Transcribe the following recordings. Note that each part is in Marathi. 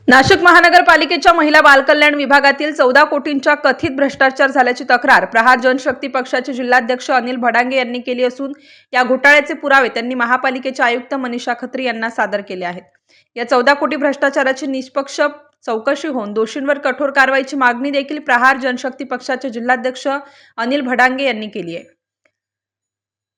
नाशिक महानगरपालिकेच्या महिला बालकल्याण विभागातील 14 कोटींच्या कथित भ्रष्टाचार झाल्याची तक्रार प्रहार जनशक्ती पक्षाचे जिल्हाध्यक्ष अनिल भडांगे यांनी केली असून या घोटाळ्याचे पुरावे त्यांनी महापालिकेचे आयुक्त मनीषा खत्री यांना सादर केले आहेत। या 14 कोटी भ्रष्टाचाराची निष्पक्ष चौकशी होऊन दोषींवर कठोर कारवाईची मागणी देखील प्रहार जनशक्ती पक्षाचे जिल्हाध्यक्ष अनिल भडांगे यांनी केली आहे।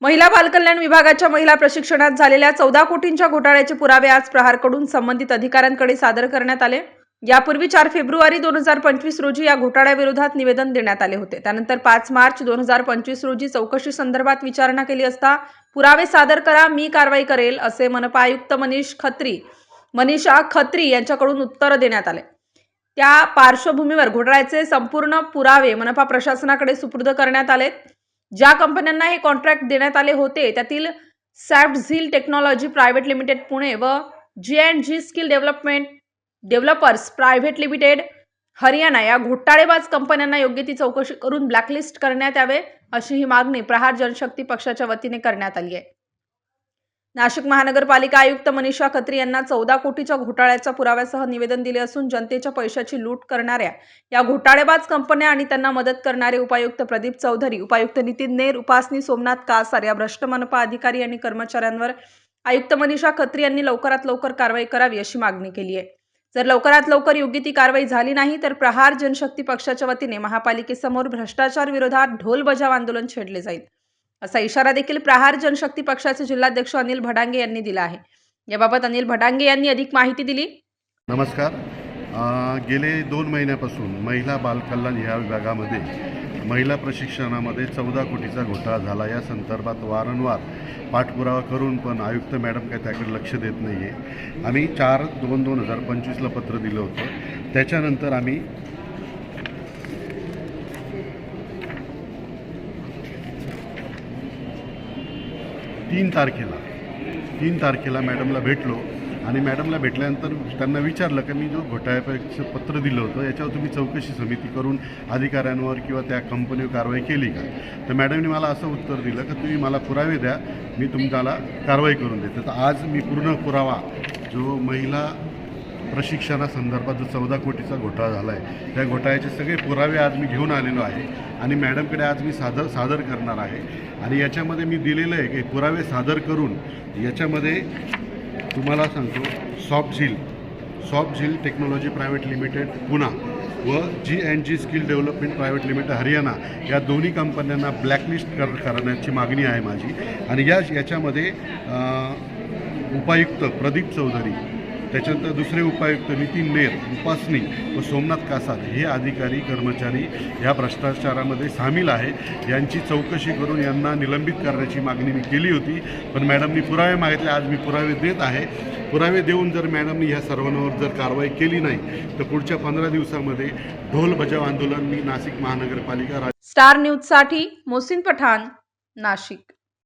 महिला बालकल्याण विभागाच्या महिला प्रशिक्षणात झालेल्या 14 कोटींच्या घोटाळ्याचे पुरावे आज प्रहारकडून संबंधित अधिकाऱ्यांकडे सादर करण्यात आले। यापूर्वी 4 फेब्रुवारी 2025 रोजी या घोटाळ्याविरोधात निवेदन देण्यात आले होते। त्यानंतर 5 मार्च 2025 रोजी चौकशी संदर्भात विचारणा केली असता पुरावे सादर करा, मी कारवाई करेल असे मनपा आयुक्त मनीषा खत्री यांच्याकडून उत्तर देण्यात आले। त्या पार्श्वभूमीवर घोटाळ्याचे संपूर्ण पुरावे मनपा प्रशासनाकडे सुपूर्द करण्यात आले। ज्या कंपन्यांना हे कॉन्ट्रॅक्ट देण्यात आले होते त्यातील सॅफ्टझील टेक्नॉलॉजी प्रायव्हेट लिमिटेड पुणे व G&G skill developers private limited Haryana या घोटाळेबाज कंपन्यांना योग्य ती चौकशी करून ब्लॅकलिस्ट करण्यात यावे अशी ही मागणी प्रहार जनशक्ती पक्षाच्या वतीने करण्यात आली आहे। नाशिक महानगरपालिका आयुक्त मनीषा खत्री यांना 14 कोटीच्या घोटाळ्याच्या पुराव्यासह निवेदन दिले असून जनतेच्या पैशाची लूट करणाऱ्या या घोटाळेबाज कंपन्या आणि त्यांना मदत करणारे उपायुक्त प्रदीप चौधरी, उपायुक्त नितीन नेर, उपासनी सोमनाथ कासार या भ्रष्ट मनपा अधिकारी आणि कर्मचाऱ्यांवर आयुक्त मनीषा खत्री यांनी लवकरात लवकर कारवाई करावी अशी मागणी केली आहे। जर लवकरात लवकर योग्य ती कारवाई झाली नाही तर प्रहार जनशक्ती पक्षाच्या वतीने महापालिकेसमोर भ्रष्टाचार विरोधात ढोल बजाव आंदोलन छेडले जाईल असा इशारा देखील प्रहार जनशक्ती पक्षाचे जिल्हाध्यक्ष अनिल भडांगे यांनी दिला आहे। याबाबत अनिल भडांगे यांनी अधिक माहिती दिली। नमस्कार। गेले 2 महिन्यापासून महिला बालकल्याण या विभागामध्ये महिला प्रशिक्षणामध्ये 14 कोटीचा घोटाळा झाला। या संदर्भात वारंवार पाठपुरावा करून पण आयुक्त मॅडम काय त्याकडे लक्ष देत नाही आहे। आम्ही 4/2/2025ला पत्र दिलं होतं। त्याच्यानंतर आम्ही 3 तारखेला मॅडमला भेटलो आणि मॅडमला भेटल्यानंतर त्यांना विचारलं की मी जो घोटाळ्याचं पत्र दिलं होतं याच्यावर तुम्ही चौकशी समिती करून अधिकाऱ्यांवर किंवा त्या कंपनीवर कारवाई केली का? तर मॅडमने मला असं उत्तर दिलं की तुम्ही मला पुरावे द्या, मी तुम्हाला कारवाई करून देते। तर आज मी पूर्ण पुरावा जो महिला प्रशिक्षणासंदर्भात जो 14 कोटीचा घोटाळा झाला आहे त्या घोटाळ्याचे सगळे पुरावे आज मी घेऊन आलेलो आहे आणि मॅडमकडे आज मी सादर करणार आहे। आणि याच्यामध्ये मी दिलेलं आहे की पुरावे सादर करून याच्यामध्ये तुम्हाला सांगतो सॉफ्टझील टेक्नॉलॉजी प्रायव्हेट लिमिटेड पुणे व G&G skill development private limited Haryana या दोन्ही कंपन्यांना ब्लॅकलिस्ट करण्याची मागणी आहे माझी। आणि याच्यामध्ये उपायुक्त प्रदीप चौधरी, त्याच्यानंतर दुसरे उपायुक्त नितीन नेर, उपासनी व सोमनाथ कासार हे अधिकारी कर्मचारी या भ्रष्टाचारामध्ये सामील आहे। यांची चौकशी करून यांना निलंबित करण्याची मागणी मी केली होती, पण मॅडमनी पुरावे मागितले। आज मी पुरावे देत आहे। पुरावे देऊन जर मॅडमनी ह्या सर्वांवर जर कारवाई केली नाही तर पुढच्या 15 दिवसामध्ये ढोल बजाव आंदोलन मी नाशिक महानगरपालिका स्टार न्यूजसाठी मोहसिन पठाण, नाशिक।